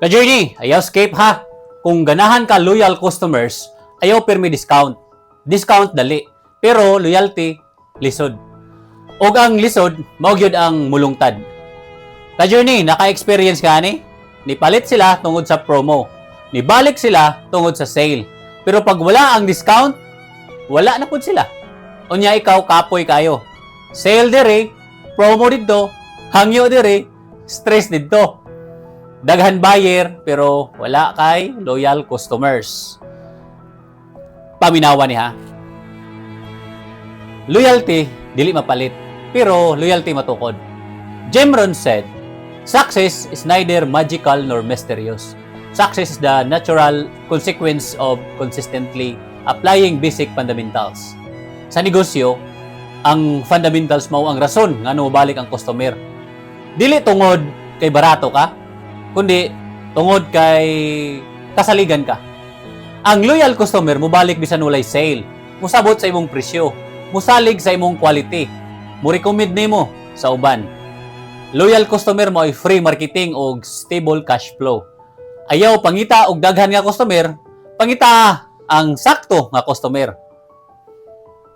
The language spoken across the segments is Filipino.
Ka-journey, ayaw escape ha. Kung ganahan ka loyal customers, ayaw permi discount. Discount dali. Pero loyalty, lisod. Og ang lisod, maugyod ang mulungtad. Ka-journey, naka-experience ka ni? Nipalit sila tungod sa promo. Nibalik sila tungod sa sale. Pero pag wala ang discount, wala na pud sila. Unya ikaw, kapoy kayo. Sale dire, promo dito, hangyo dire, stress dito. Daghan buyer, pero wala kay loyal customers. Paminawa ni ha. Loyalty, dili mapalit. Pero loyalty matukod. Jim Rohn said, success is neither magical nor mysterious. Success is the natural consequence of consistently applying basic fundamentals. Sa negosyo, ang fundamentals mao ang rason nga mabalik ang customer. Dili tungod kay barato ka, kundi tungod kay kasaligan ka. Ang loyal customer mobalik bisan walay sale, musabot sa imong presyo, musalig sa imong quality, mo-recommend nimo sa uban. Loyal customer mo ay free marketing o stable cash flow. Ayaw pangita og daghan nga customer, pangita ang sakto nga customer.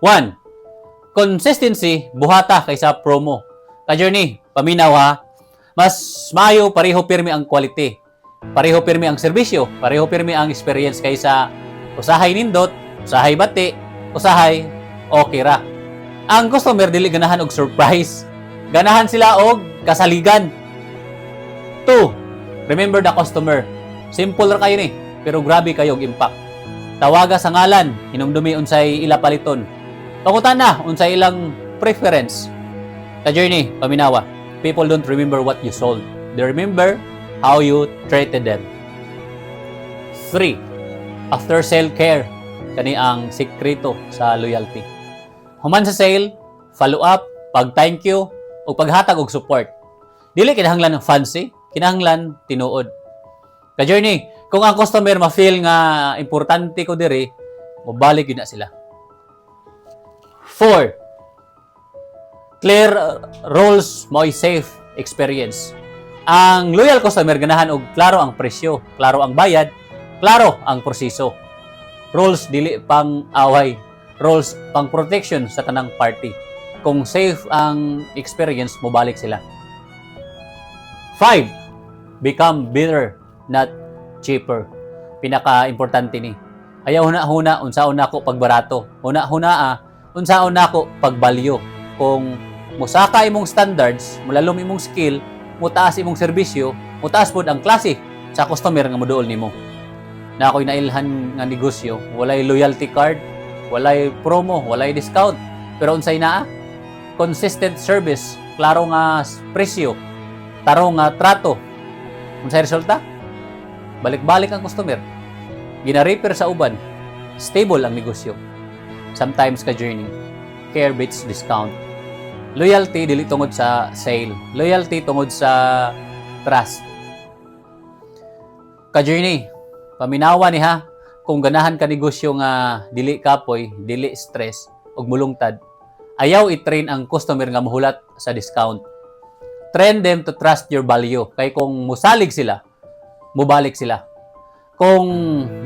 1. Consistency buhata kaysa promo. Ka-journey, paminaw ha. Mas maayo pareho pirmi ang quality. Pareho pirmi ang serbisyo, pareho pirmi ang experience kaysa usahay nindot, usahay bati, usahay okay ra. Ang customer dili ganahan og surprise. Ganahan sila og kasaligan. 2. Remember the customer. Simple ra kayo ni, pero grabe kayo og impact. Tawaga sa ngalan, hinumdumi unsay ila paliton. Pangutan na unsay ilang preference. Ka-journey, paminawa. People don't remember what you sold. They remember how you treated them. 3. After sale care. Kani ang sikreto sa loyalty. Human sa sale, follow up, pag thank you, o paghatag og support. Dili kinahanglan ng fancy, kinahanglan tinuod. Ka-journey, kung ang customer ma-feel nga importante ko diri, mobalik yun na sila. 4. Clear roles mo ay safe experience. Ang loyal customer ganahan og klaro ang presyo, klaro ang bayad, klaro ang proseso. Roles dili pang away, roles pang protection sa tanang party. Kung safe ang experience, mobalik sila. 5. Become better, not cheaper. Pinaka-importante ni. Ayaw huna-huna unsaon nako pagbarato. Huna-huna unsaon nako pagbalyo. Kung musaka imong standards, mulalom imong skill, mutaas imong serbisyo, mutaas pod ang klase sa customer nga moduol nimo. Na ako'y nailhan nga negosyo, walay loyalty card, walay promo, walay discount, pero unsay naa? Consistent service, klaro nga presyo, taro nga trato. Unsay resulta? Balik-balik ang customer. Gina-repair sa uban, stable ang negosyo. Sometimes ka-journey, care beats discount. Loyalty dili tungod sa sale. Loyalty tungod sa trust. Ka-journey, paminawa ni ha, kung ganahan ka negosyo nga dili kapoy, dili stress, ug mulungtad, ayaw i-train ang customer nga mahulat sa discount. Train them to trust your value. Kay kung musalig sila, mubalik sila. Kung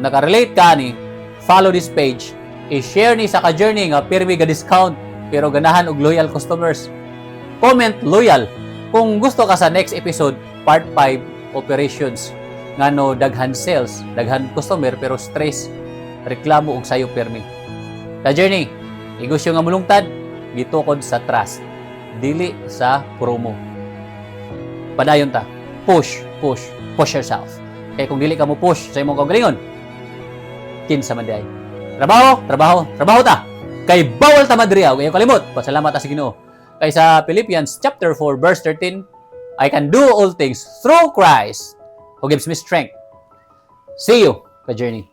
nakarelate ka ni, follow this page, i-share ni sa ka-journey nga pirmi ga discount, pero ganahan og loyal customers. Comment loyal. Kung gusto ka sa next episode, part 5, operations. Ngano daghan sales, daghan customer pero stress, reklamo og sayo permi. Ka-journey, negosyo nga mulungtad, gitukod sa trust, dili sa promo. Padayon ta. Push yourself. Kay kung dili ka mo push sa imong kaugalingon, kinsa man diay. Trabaho ta. Kay bawal ta madriya, huwag kalimot. Pasalamat ta sa Ginoo. Kay sa Philippians chapter 4 verse 13, I can do all things through Christ who gives me strength. See you, ka-journey.